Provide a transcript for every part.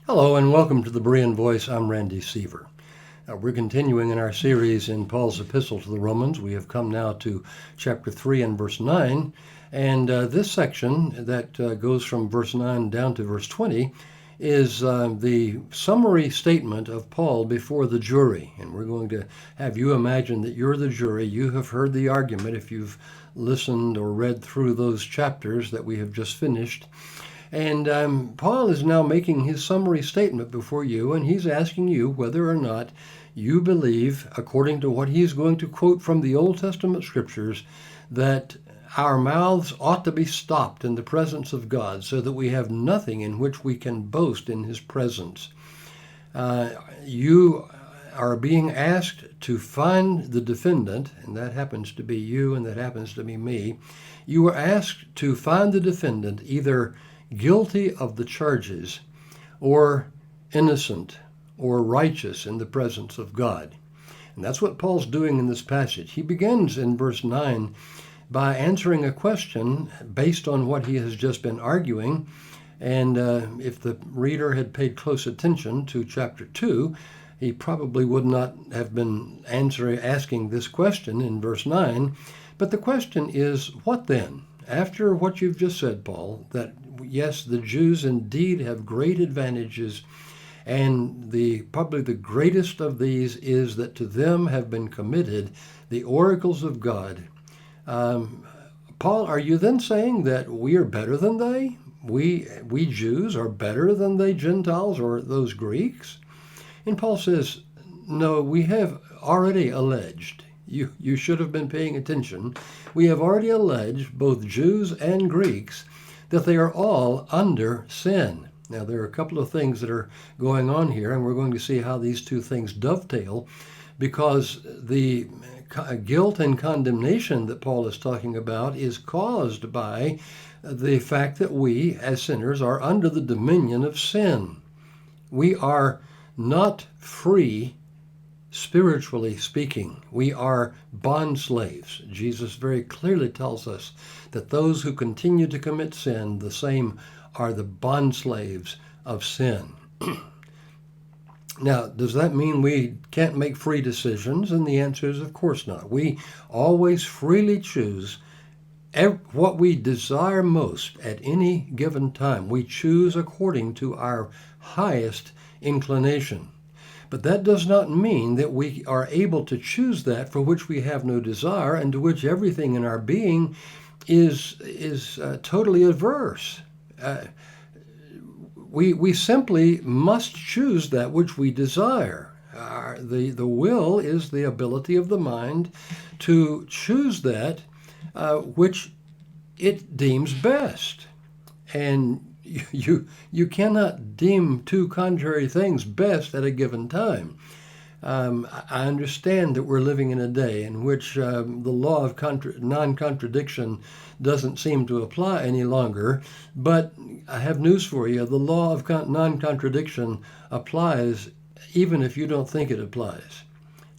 Hello and welcome to the Berean Voice. I'm Randy Seaver. We're continuing in our series in Paul's Epistle to the Romans. We have come now to chapter 3 and verse 9. And this section that goes from verse 9 down to verse 20 is the summary statement of Paul before the jury. And we're going to have you imagine that you're the jury. You have heard the argument if you've listened or read through those chapters that we have just finished. And Paul is now making his summary statement before you, and he's asking you whether or not you believe, according to what he's going to quote from the Old Testament scriptures, that our mouths ought to be stopped in the presence of God so that we have nothing in which we can boast in his presence. You are being asked to find the defendant, and that happens to be you and that happens to be me. You are asked to find the defendant either guilty of the charges or innocent or righteous in the presence of God. And that's what Paul's doing in this passage. He begins in verse 9 by answering a question based on what he has just been arguing. And if the reader had paid close attention to chapter 2, he probably would not have been asking this question in verse 9. But the question is, what then? After what you've just said, Paul, that yes, the Jews indeed have great advantages, and probably the greatest of these is that to them have been committed the oracles of God. Paul, are you then saying that we are better than they? We Jews are better than they Gentiles or those Greeks? And Paul says, no, we have already alleged. You should have been paying attention. We have already alleged, both Jews and Greeks, that they are all under sin. Now, there are a couple of things that are going on here, and we're going to see how these two things dovetail, because the guilt and condemnation that Paul is talking about is caused by the fact that we, as sinners, are under the dominion of sin. We are not free, spiritually speaking. We are bond slaves. Jesus very clearly tells us that those who continue to commit sin, the same are the bond slaves of sin. Now, does that mean we can't make free decisions? And the answer is, of course not. We always freely choose what we desire most at any given time. We choose according to our highest inclination. But that does not mean that we are able to choose that for which we have no desire and to which everything in our being is totally adverse. We simply must choose that which we desire. The will is the ability of the mind to choose that which it deems best. And you cannot deem two contrary things best at a given time. I understand that we're living in a day in which the law of non-contradiction doesn't seem to apply any longer, but I have news for you. The law of non-contradiction applies even if you don't think it applies.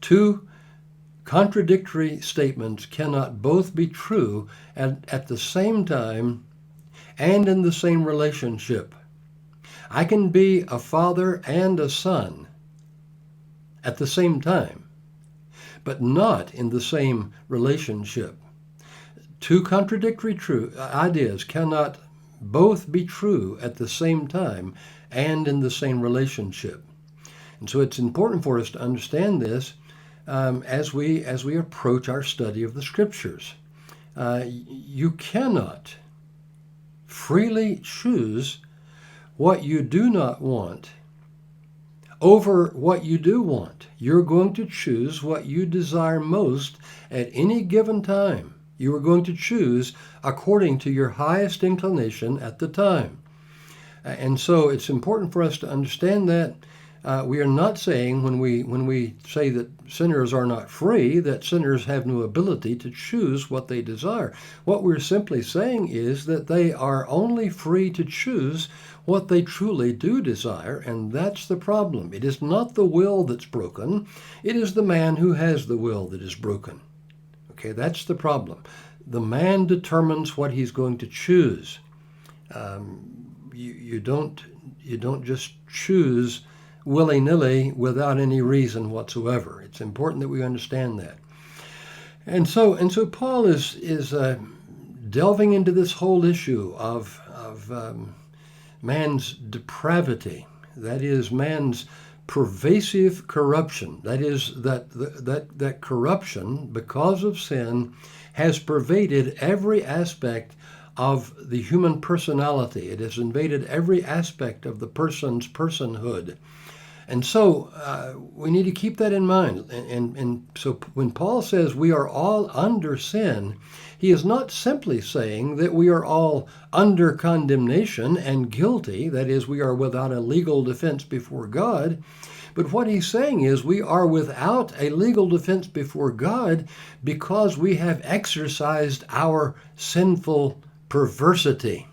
Two contradictory statements cannot both be true at the same time and in the same relationship. I can be a father and a son at the same time, but not in the same relationship. Two contradictory ideas cannot both be true at the same time and in the same relationship. And so it's important for us to understand this as we approach our study of the Scriptures. You cannot freely choose what you do not want over what you do want. You're going to choose what you desire most at any given time. You are going to choose according to your highest inclination at the time. And so it's important for us to understand that. We are not saying when we say that sinners are not free, that sinners have no ability to choose what they desire. What we're simply saying is that they are only free to choose what they truly do desire, and that's the problem. It is not the will that's broken. It is the man who has the will that is broken. Okay, that's the problem. The man determines what he's going to choose. you don't just choose willy-nilly without any reason whatsoever. It's important that we understand that. And so Paul is delving into this whole issue of man's depravity. That is, man's pervasive corruption. That is, that corruption, because of sin, has pervaded every aspect of the human personality. It has invaded every aspect of the person's personhood. And so we need to keep that in mind. And so when Paul says we are all under sin, he is not simply saying that we are all under condemnation and guilty, that is, we are without a legal defense before God. But what he's saying is we are without a legal defense before God because we have exercised our sinful perversity.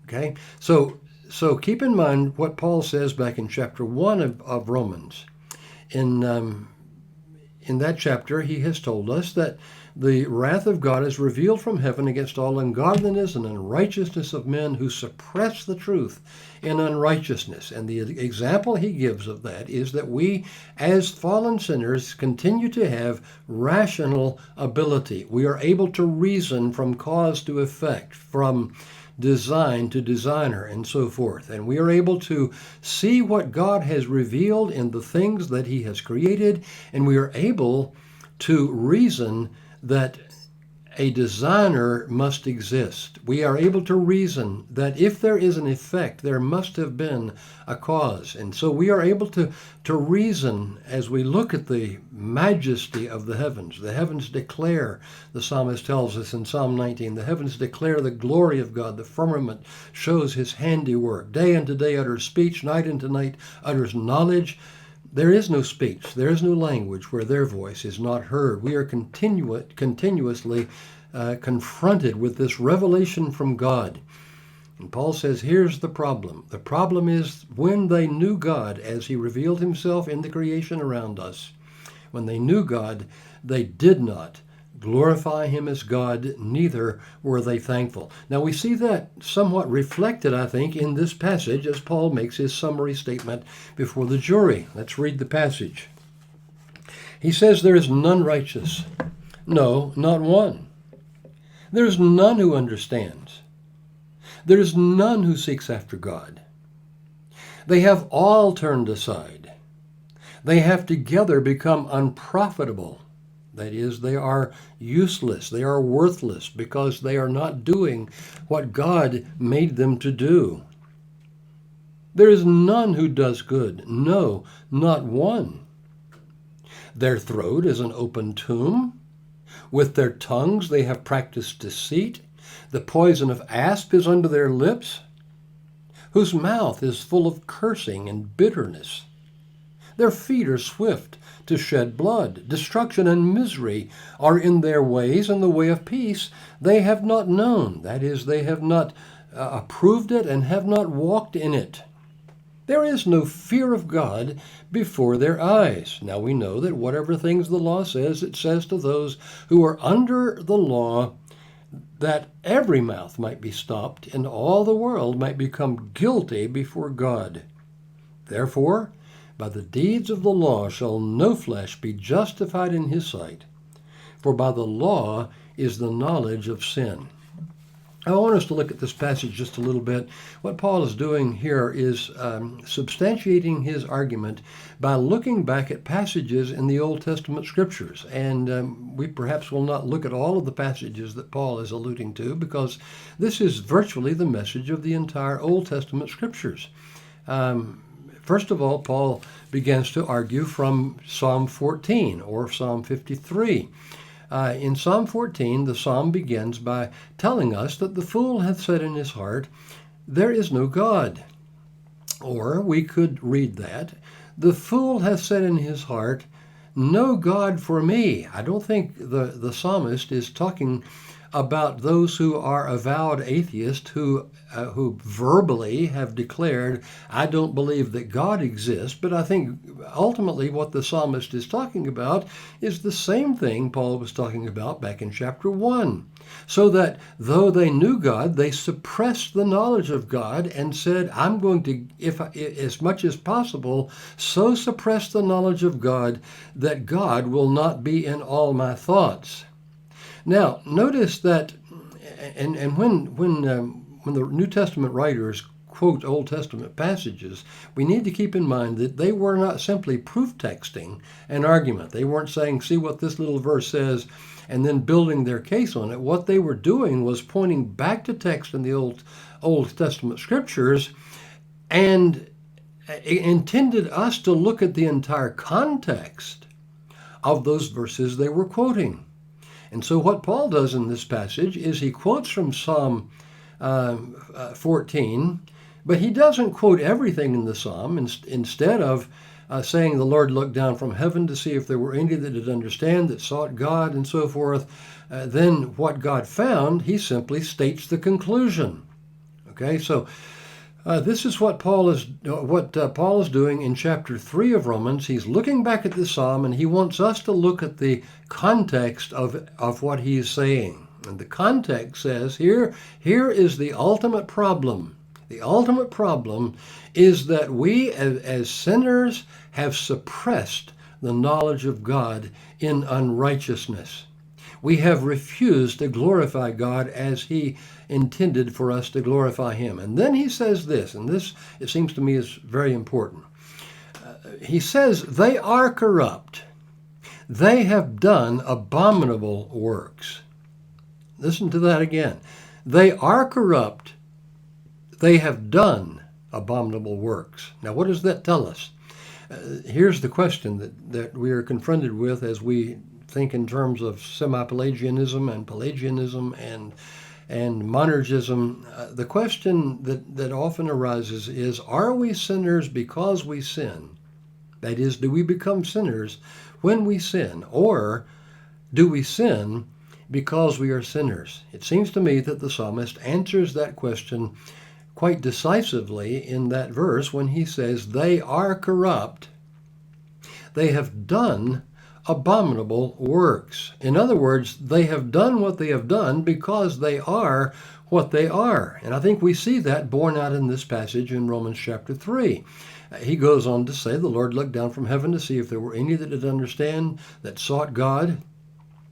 Okay? So keep in mind what Paul says back in chapter 1 of Romans. In that chapter, he has told us that the wrath of God is revealed from heaven against all ungodliness and unrighteousness of men who suppress the truth in unrighteousness. And the example he gives of that is that we, as fallen sinners, continue to have rational ability. We are able to reason from cause to effect, from design to designer, and so forth. And we are able to see what God has revealed in the things that he has created, and we are able to reason that a designer must exist. We are able to reason that if there is an effect, there must have been a cause. And so we are able to reason as we look at the majesty of the heavens. The heavens declare, the psalmist tells us in Psalm 19, the heavens declare the glory of God. The firmament shows his handiwork. Day unto day utters speech, night unto night utters knowledge. There is no speech, there is no language where their voice is not heard. We are continuously confronted with this revelation from God. And Paul says, here's the problem. The problem is when they knew God as he revealed himself in the creation around us, when they knew God, they did not glorify him as God, neither were they thankful. Now we see that somewhat reflected, I think, in this passage as Paul makes his summary statement before the jury. Let's read the passage. He says, there is none righteous. No, not one. There is none who understands. There is none who seeks after God. They have all turned aside. They have together become unprofitable. That is, they are useless, they are worthless, because they are not doing what God made them to do. There is none who does good, no, not one. Their throat is an open tomb. With their tongues they have practiced deceit. The poison of asp is under their lips, whose mouth is full of cursing and bitterness. Their feet are swift to shed blood. Destruction and misery are in their ways, and the way of peace they have not known. That is, they have not approved it and have not walked in it. There is no fear of God before their eyes. Now we know that whatever things the law says, it says to those who are under the law that every mouth might be stopped and all the world might become guilty before God. Therefore, by the deeds of the law shall no flesh be justified in his sight, for by the law is the knowledge of sin. I want us to look at this passage just a little bit. What Paul is doing here is substantiating his argument by looking back at passages in the Old Testament scriptures. And we perhaps will not look at all of the passages that Paul is alluding to, because this is virtually the message of the entire Old Testament scriptures. First of all, Paul begins to argue from Psalm 14 or Psalm 53. In Psalm 14, the psalm begins by telling us that the fool hath said in his heart, there is no God. Or we could read that, the fool hath said in his heart, no God for me. I don't think the psalmist is talking about those who are avowed atheists who verbally have declared, I don't believe that God exists. But I think ultimately what the psalmist is talking about is the same thing Paul was talking about back in chapter 1. So that though they knew God, they suppressed the knowledge of God and said, I'm going to, as much as possible, so suppress the knowledge of God that God will not be in all my thoughts. Now, notice that, and when the New Testament writers quote Old Testament passages, we need to keep in mind that they were not simply proof texting an argument. They weren't saying, see what this little verse says, and then building their case on it. What they were doing was pointing back to text in the Old Testament scriptures and intended us to look at the entire context of those verses they were quoting. And so what Paul does in this passage is he quotes from Psalm 14, but he doesn't quote everything in the psalm. Instead of saying the Lord looked down from heaven to see if there were any that did understand, that sought God, and so forth, then what God found, he simply states the conclusion. Okay, so this is what Paul is doing in chapter 3 of Romans. He's looking back at the psalm, and he wants us to look at the context of what he's saying. And the context says, here is the ultimate problem. The ultimate problem is that we as sinners have suppressed the knowledge of God in unrighteousness. We have refused to glorify God as he intended for us to glorify him. And then he says this, and this, it seems to me, is very important. He says, they are corrupt. They have done abominable works. Listen to that again. They are corrupt. They have done abominable works. Now, what does that tell us? Here's the question that we are confronted with as we think in terms of semi-Pelagianism and Pelagianism and monergism. The question that often arises is, are we sinners because we sin? That is, do we become sinners when we sin? Or do we sin because we are sinners? It seems to me that the psalmist answers that question quite decisively in that verse when he says, they are corrupt. They have done abominable works. In other words, they have done what they have done because they are what they are. And I think we see that borne out in this passage in Romans chapter 3. He goes on to say, the Lord looked down from heaven to see if there were any that did understand, that sought God.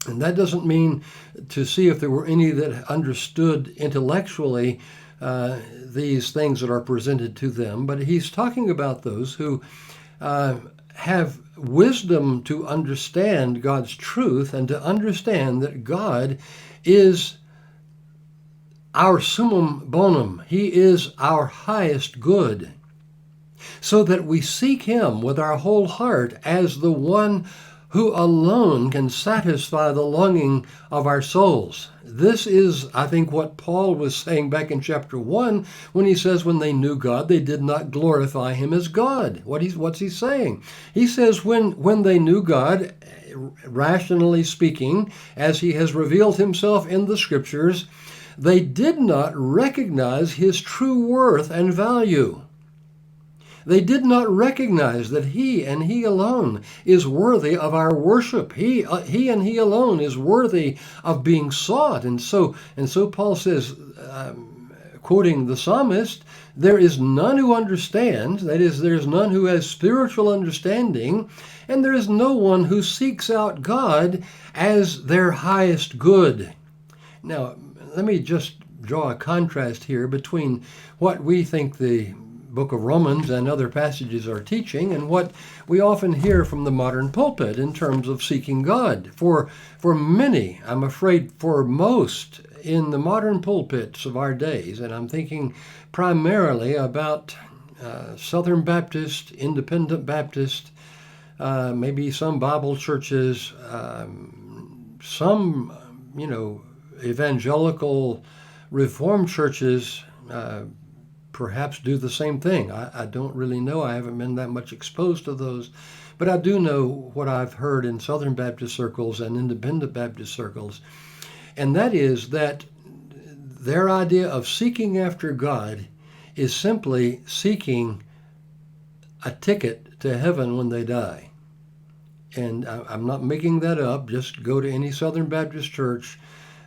And that doesn't mean to see if there were any that understood intellectually these things that are presented to them, but he's talking about those who have wisdom to understand God's truth and to understand that God is our summum bonum. He is our highest good, so that we seek him with our whole heart as the one who alone can satisfy the longing of our souls. This is, I think, what Paul was saying back in chapter 1 when he says when they knew God, they did not glorify him as God. What's he saying? He says when they knew God, rationally speaking, as he has revealed himself in the scriptures, they did not recognize his true worth and value. They did not recognize that he and he alone is worthy of our worship. He and he alone is worthy of being sought. And so Paul says, quoting the psalmist, there is none who understands, that is, there is none who has spiritual understanding, and there is no one who seeks out God as their highest good. Now, let me just draw a contrast here between what we think the book of Romans and other passages are teaching and what we often hear from the modern pulpit in terms of seeking God. For many, I'm afraid for most in the modern pulpits of our days, and I'm thinking primarily about Southern Baptist, Independent Baptist, maybe some Bible churches, some, evangelical Reformed churches, perhaps do the same thing. I don't really know. I haven't been that much exposed to those. But I do know what I've heard in Southern Baptist circles and Independent Baptist circles. And that is that their idea of seeking after God is simply seeking a ticket to heaven when they die. And I'm not making that up. Just go to any Southern Baptist church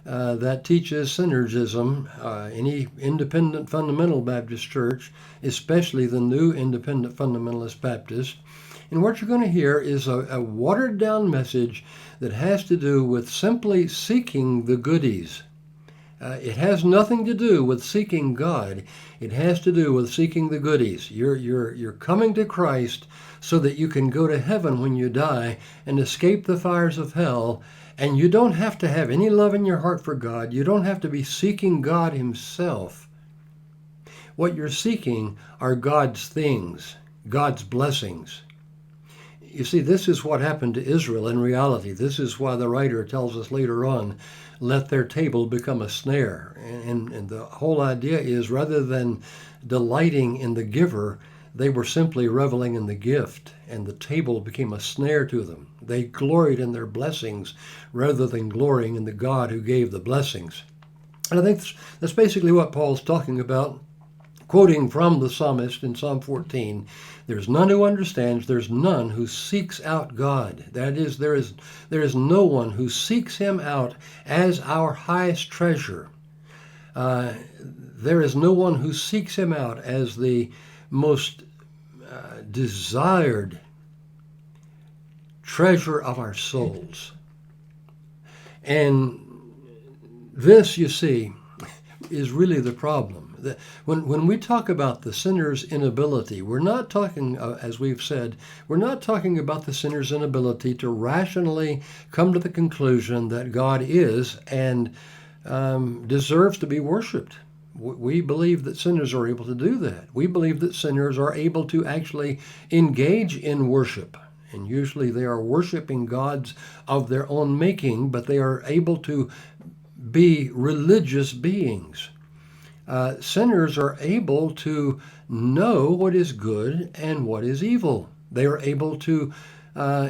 that teaches synergism, any independent fundamental Baptist church, especially the new independent fundamentalist Baptist. And what you're going to hear is a watered down message that has to do with simply seeking the goodies. It has nothing to do with seeking God. It has to do with seeking the goodies. You're coming to Christ so that you can go to heaven when you die and escape the fires of hell. And you don't have to have any love in your heart for God. You don't have to be seeking God himself. What you're seeking are God's things, God's blessings. You see, this is what happened to Israel in reality. This is why the writer tells us later on, let their table become a snare. And the whole idea is, rather than delighting in the giver, they were simply reveling in the gift, and the table became a snare to them. They gloried in their blessings rather than glorying in the God who gave the blessings. And I think that's basically what Paul's talking about, quoting from the psalmist in Psalm 14. There's none who understands, there's none who seeks out God. That is, there is no one who seeks him out as our highest treasure. There is no one who seeks him out as the most desired treasure of our souls. And this, you see, is really the problem. When we talk about the sinner's inability, we're not talking, as we've said, we're not talking about the sinner's inability to rationally come to the conclusion that God is and deserves to be worshipped. We believe that sinners are able to do that. We believe that sinners are able to actually engage in worship. And usually they are worshiping gods of their own making, but they are able to be religious beings. Sinners are able to know what is good and what is evil. They are able to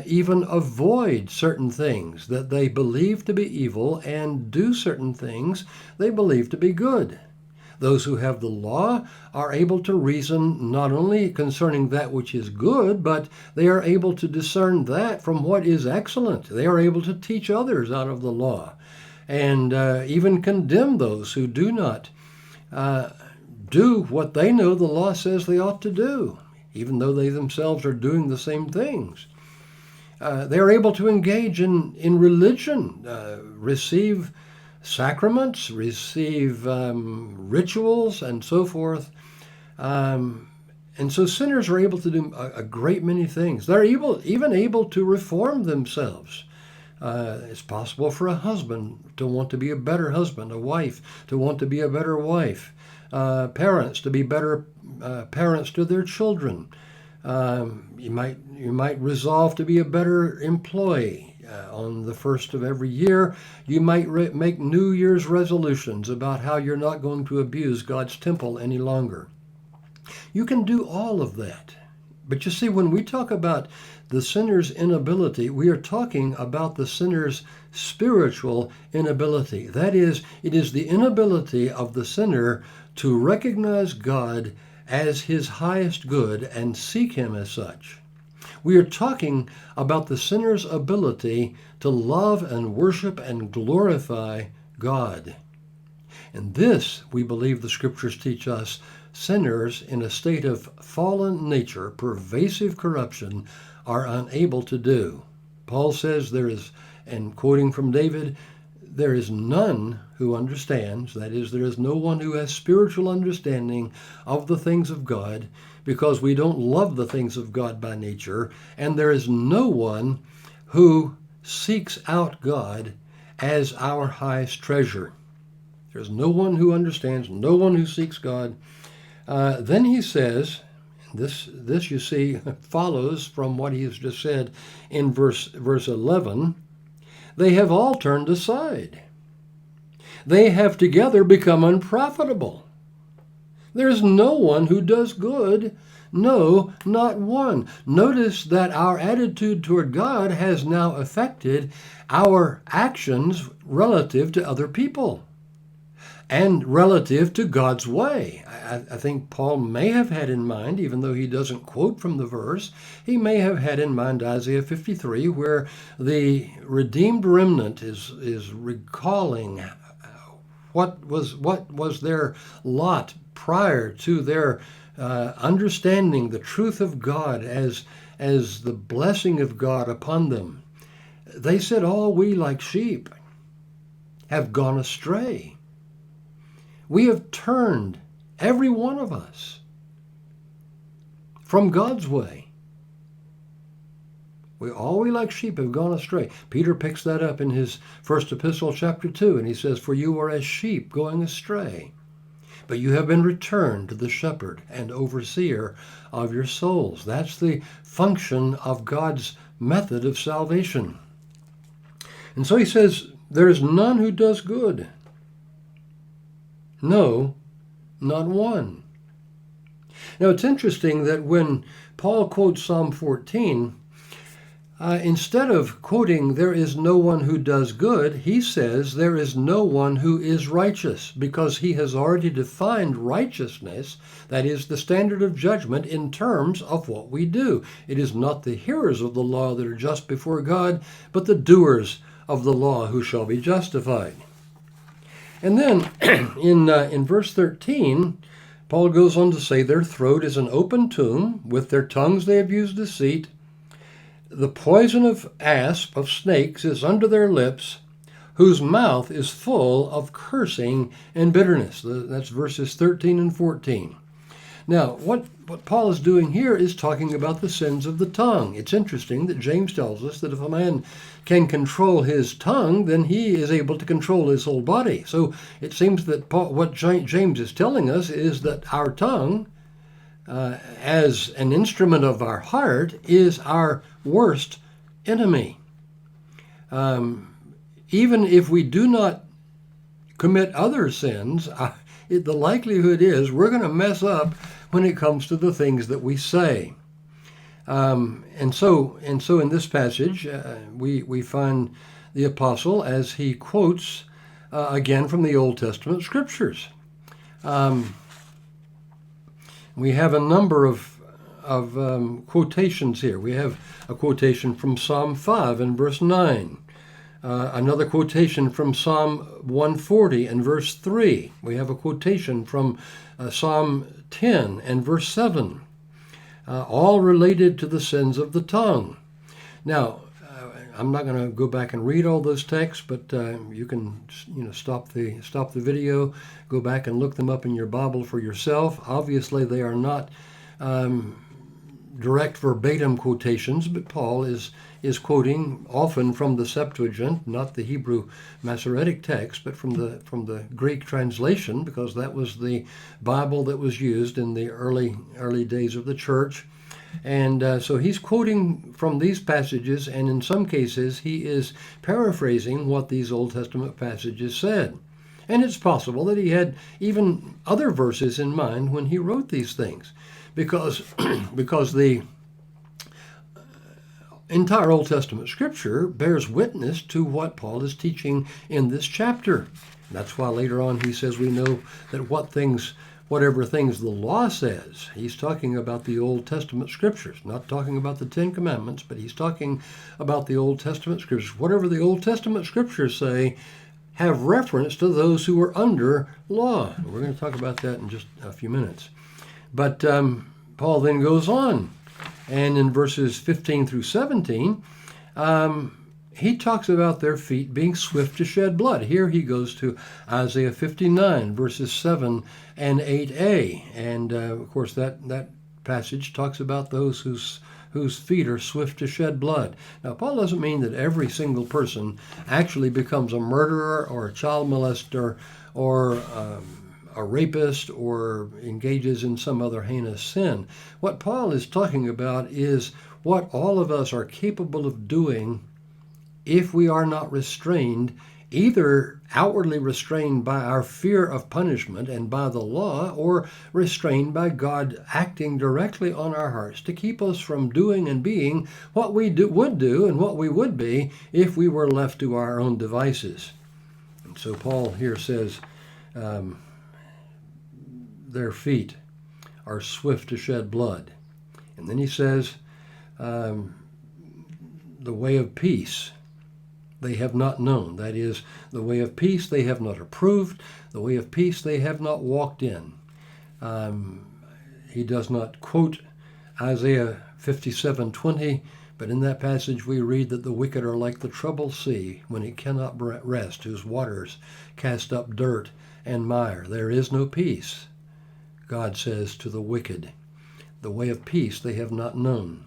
even avoid certain things that they believe to be evil and do certain things they believe to be good. Those who have the law are able to reason not only concerning that which is good, but they are able to discern that from what is excellent. They are able to teach others out of the law and even condemn those who do not do what they know the law says they ought to do, even though they themselves are doing the same things. They are able to engage in religion, receive sacraments, receive rituals, and so forth. And so sinners are able to do a great many things. They're even able to reform themselves. It's possible for a husband to want to be a better husband, a wife to want to be a better wife, parents to be better parents to their children. You might resolve to be a better employee. On the first of every year, you might make New Year's resolutions about how you're not going to abuse God's temple any longer. You can do all of that. But you see, when we talk about the sinner's inability, we are talking about the sinner's spiritual inability. That is, it is the inability of the sinner to recognize God as his highest good and seek him as such. We are talking about the sinner's ability to love and worship and glorify God. And this, we believe the scriptures teach us, sinners in a state of fallen nature, pervasive corruption, are unable to do. Paul says there is, and quoting from David, there is none who understands, that is, there is no one who has spiritual understanding of the things of God, because we don't love the things of God by nature, and there is no one who seeks out God as our highest treasure. There's no one who understands, no one who seeks God. Then he says, this you see follows from what he has just said in verse 11, they have all turned aside. They have together become unprofitable. There's no one who does good. No, not one. Notice that our attitude toward God has now affected our actions relative to other people and relative to God's way. I think Paul may have had in mind, even though he doesn't quote from the verse, he may have had in mind Isaiah 53, where the redeemed remnant is recalling what was their lot prior to their understanding the truth of God as the blessing of God upon them. They said, all we like sheep have gone astray. We have turned, every one of us, from God's way. All we like sheep have gone astray. Peter picks that up in his first epistle, chapter 2, and he says, for you are as sheep going astray, but you have been returned to the shepherd and overseer of your souls. That's the function of God's method of salvation. And so he says, there is none who does good. No, not one. Now it's interesting that when Paul quotes Psalm 14, instead of quoting, there is no one who does good, he says there is no one who is righteous, because he has already defined righteousness, that is the standard of judgment, in terms of what we do. It is not the hearers of the law that are just before God, but the doers of the law who shall be justified. And then in verse 13, Paul goes on to say, their throat is an open tomb, with their tongues they have used deceit. The poison of asp, of snakes, is under their lips, whose mouth is full of cursing and bitterness. That's verses 13 and 14. Now, what Paul is doing here is talking about the sins of the tongue. It's interesting that James tells us that if a man can control his tongue, then he is able to control his whole body. So it seems that what James is telling us is that our tongue, as an instrument of our heart, is our worst enemy. Even if we do not commit other sins, the likelihood is we're going to mess up when it comes to the things that we say. And so in this passage, we find the apostle as he quotes again from the Old Testament scriptures. We have a number of quotations here. We have a quotation from Psalm 5 and verse 9. Another quotation from Psalm 140 and verse 3. We have a quotation from Psalm 10 and verse 7. All related to the sins of the tongue. Now, I'm not going to go back and read all those texts, but you can stop the video, go back and look them up in your Bible for yourself. Obviously, they are not direct verbatim quotations, but Paul is quoting often from the Septuagint, not the Hebrew Masoretic text, but from the Greek translation, because that was the Bible that was used in the early days of the church. And so he's quoting from these passages, and in some cases he is paraphrasing what these Old Testament passages said. And it's possible that he had even other verses in mind when he wrote these things, because the entire Old Testament scripture bears witness to what Paul is teaching in this chapter. That's why later on he says we know that whatever things the law says, he's talking about the Old Testament scriptures, not talking about the Ten Commandments, but he's talking about the Old Testament scriptures. Whatever the Old Testament scriptures say have reference to those who are under law. We're going to talk about that in just a few minutes. But Paul then goes on, and in verses 15 through 17, he talks about their feet being swift to shed blood. Here he goes to Isaiah 59, verses 7 and 8a. And, of course, that passage talks about those whose feet are swift to shed blood. Now, Paul doesn't mean that every single person actually becomes a murderer or a child molester or a rapist or engages in some other heinous sin. What Paul is talking about is what all of us are capable of doing if we are not restrained either outwardly restrained by our fear of punishment and by the law, or restrained by God acting directly on our hearts to keep us from doing and being what we would do and what we would be if we were left to our own devices. And so Paul here says, their feet are swift to shed blood. And then he says, the way of peace they have not known. That is, the way of peace they have not approved. The way of peace they have not walked in. He does not quote Isaiah 57:20, but in that passage we read that the wicked are like the troubled sea when it cannot rest, whose waters cast up dirt and mire. There is no peace, God says to the wicked. The way of peace they have not known.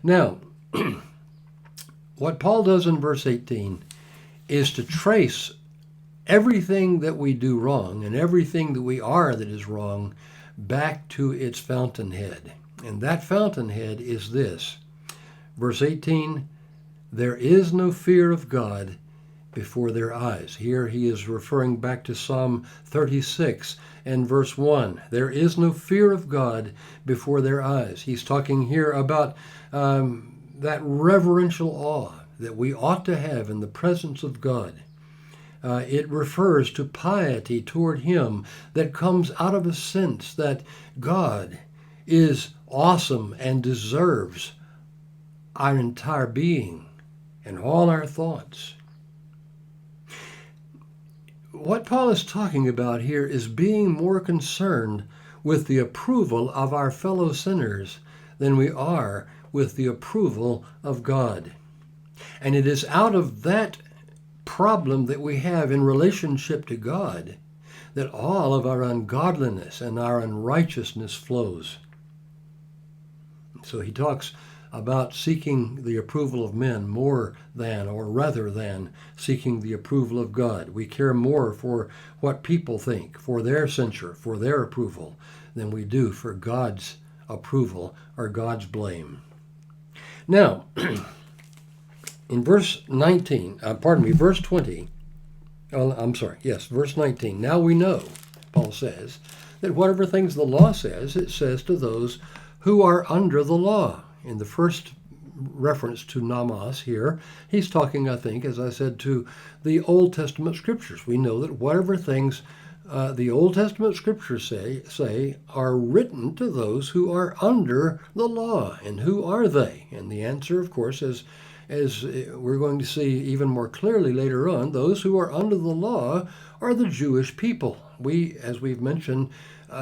Now, what Paul does in verse 18 is to trace everything that we do wrong and everything that we are that is wrong back to its fountainhead. And that fountainhead is this. Verse 18, there is no fear of God before their eyes. Here he is referring back to Psalm 36 and verse 1. There is no fear of God before their eyes. He's talking here about that reverential awe that we ought to have in the presence of God. It refers to piety toward him that comes out of a sense that God is awesome and deserves our entire being and all our thoughts. What Paul is talking about here is being more concerned with the approval of our fellow sinners than we are with the approval of God. And it is out of that problem that we have in relationship to God that all of our ungodliness and our unrighteousness flows. So he talks about seeking the approval of men more than, or rather than, seeking the approval of God. We care more for what people think, for their censure, for their approval, than we do for God's approval or God's blame. Now, in verse 19, verse 20, verse 19, now we know, Paul says, that whatever things the law says, it says to those who are under the law. In the first reference to namas here, he's talking, I think, as I said, to the Old Testament scriptures. We know that whatever things the Old Testament scriptures say are written to those who are under the law. And who are they? And the answer, of course, as we're going to see even more clearly later on, those who are under the law are the Jewish people. We, as we've mentioned,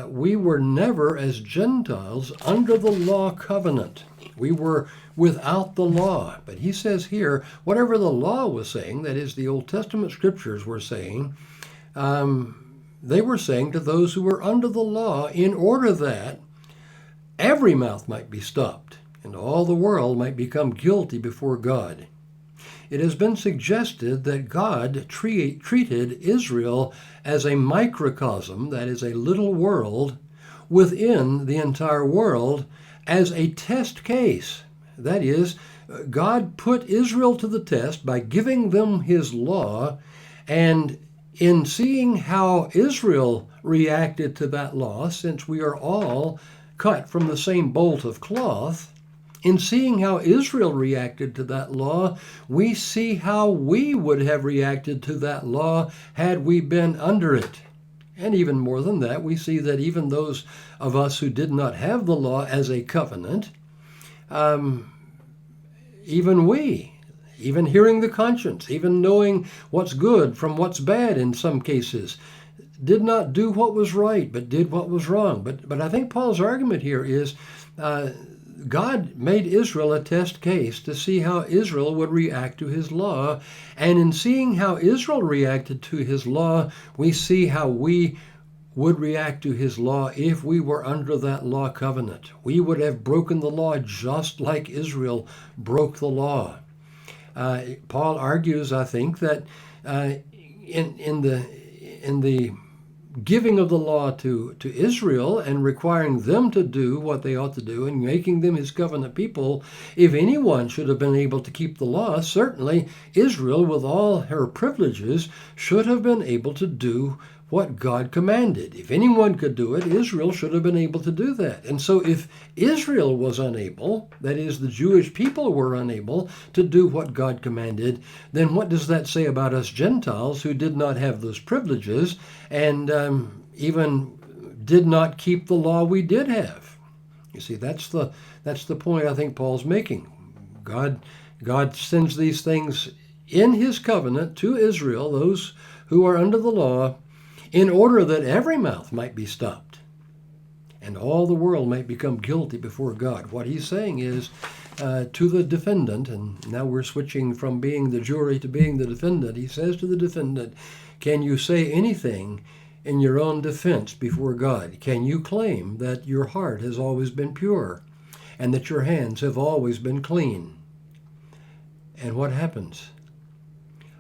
we were never as Gentiles under the law covenant. We were without the law. But he says here, whatever the law was saying, that is, the Old Testament scriptures were saying, they were saying to those who were under the law in order that every mouth might be stopped and all the world might become guilty before God. It has been suggested that God treated Israel as a microcosm, that is, a little world within the entire world, as a test case. That is, God put Israel to the test by giving them his law, and in seeing how Israel reacted to that law, since we are all cut from the same bolt of cloth, in seeing how Israel reacted to that law, we see how we would have reacted to that law had we been under it. And even more than that, we see that even those of us who did not have the law as a covenant, even hearing the conscience, even knowing what's good from what's bad in some cases, did not do what was right, but did what was wrong. But I think Paul's argument here is God made Israel a test case to see how Israel would react to his law. And in seeing how Israel reacted to his law, we see how we would react to his law if we were under that law covenant. We would have broken the law just like Israel broke the law. Paul argues, I think, that in the giving of the law to Israel and requiring them to do what they ought to do and making them his covenant people, if anyone should have been able to keep the law, certainly Israel, with all her privileges, should have been able to do what God commanded. If anyone could do it, Israel should have been able to do that. And so if Israel was unable, that is, the Jewish people were unable to do what God commanded, then what does that say about us Gentiles who did not have those privileges and even did not keep the law we did have? You see, that's the point I think Paul's making. God sends these things in his covenant to Israel, those who are under the law, in order that every mouth might be stopped and all the world might become guilty before God. What he's saying is to the defendant, and now we're switching from being the jury to being the defendant, he says to the defendant, can you say anything in your own defense before God? Can you claim that your heart has always been pure and that your hands have always been clean? And what happens?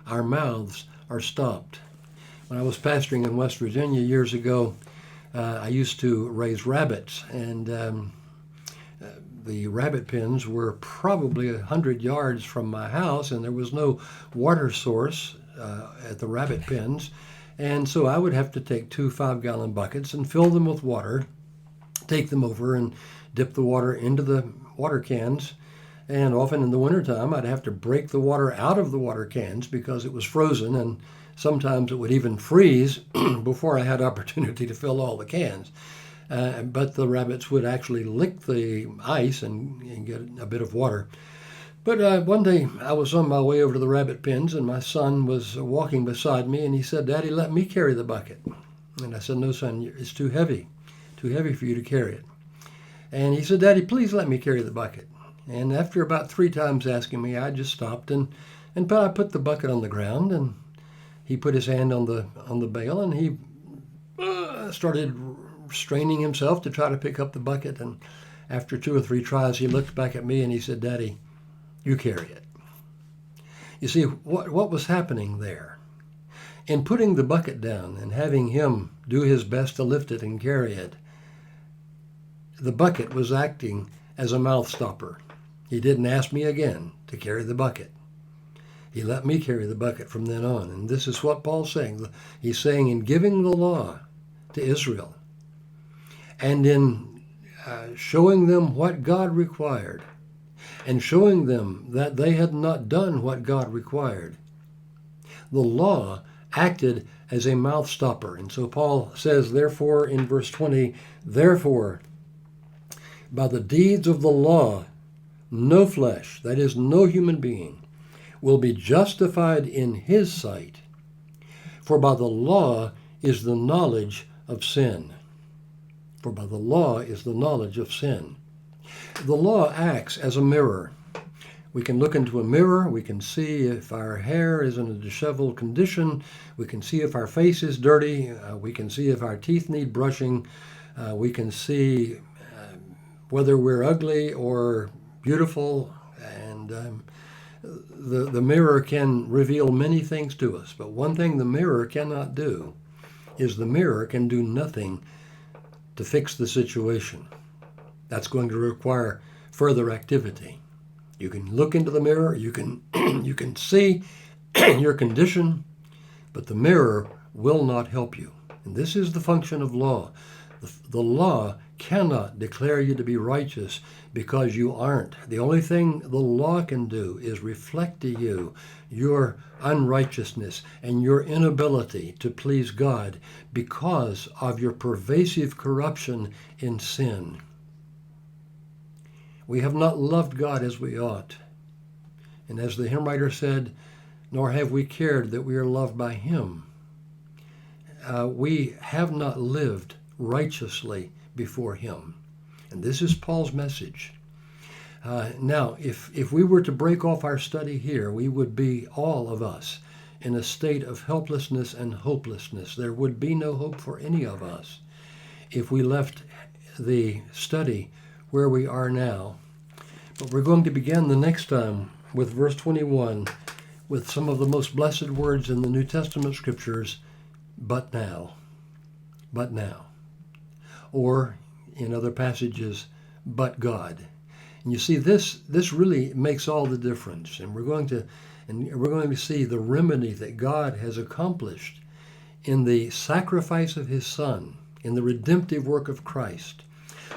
Our mouths are stopped. When I was pastoring in West Virginia years ago, I used to raise rabbits, and the rabbit pens were probably 100 yards from my house, and there was no water source at the rabbit pens. And so I would have to take 2 5-gallon buckets and fill them with water, take them over and dip the water into the water cans. And often in the wintertime, I'd have to break the water out of the water cans because it was frozen, and sometimes it would even freeze before I had opportunity to fill all the cans. But the rabbits would actually lick the ice and get a bit of water. But one day I was on my way over to the rabbit pens, and my son was walking beside me, and he said, "Daddy, let me carry the bucket." And I said, "No, son, it's too heavy for you to carry it." And he said, "Daddy, please let me carry the bucket." And after about 3 times asking me, I just stopped and I put the bucket on the ground, and he put his hand on the bale, and he started straining himself to try to pick up the bucket. And after 2 or 3 tries, he looked back at me and he said, "Daddy, you carry it." You see, what was happening there? In putting the bucket down and having him do his best to lift it and carry it, the bucket was acting as a mouth stopper. He didn't ask me again to carry the bucket. He let me carry the bucket from then on. And this is what Paul's saying. He's saying in giving the law to Israel and in showing them what God required and showing them that they had not done what God required, the law acted as a mouth stopper. And so Paul says, therefore, in verse 20, therefore, by the deeds of the law, no flesh, that is, no human being, will be justified in his sight. For by the law is the knowledge of sin. For by the law is the knowledge of sin. The law acts as a mirror. We can look into a mirror. We can see if our hair is in a disheveled condition. We can see if our face is dirty. We can see if our teeth need brushing. We can see whether we're ugly or beautiful. And the mirror can reveal many things to us. But one thing the mirror cannot do is the mirror can do nothing to fix the situation. That's going to require further activity. You can look into the mirror, you can see your condition, but the mirror will not help you. And this is the function of law. The law cannot declare you to be righteous because you aren't. The only thing the law can do is reflect to you your unrighteousness and your inability to please God because of your pervasive corruption in sin. We have not loved God as we ought. And as the hymn writer said, nor have we cared that we are loved by him. We have not lived righteously before him. And this is Paul's message. Now, if we were to break off our study here, we would be, all of us, in a state of helplessness and hopelessness. There would be no hope for any of us if we left the study where we are now. But we're going to begin the next time with verse 21 with some of the most blessed words in the New Testament scriptures, but now. but now. Or in other passages, but God. And you see, this really makes all the difference. And we're going to see the remedy that God has accomplished in the sacrifice of his Son, in the redemptive work of Christ,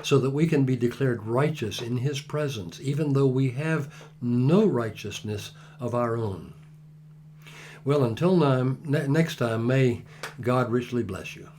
so that we can be declared righteous in his presence, even though we have no righteousness of our own. Well, until next time, may God richly bless you.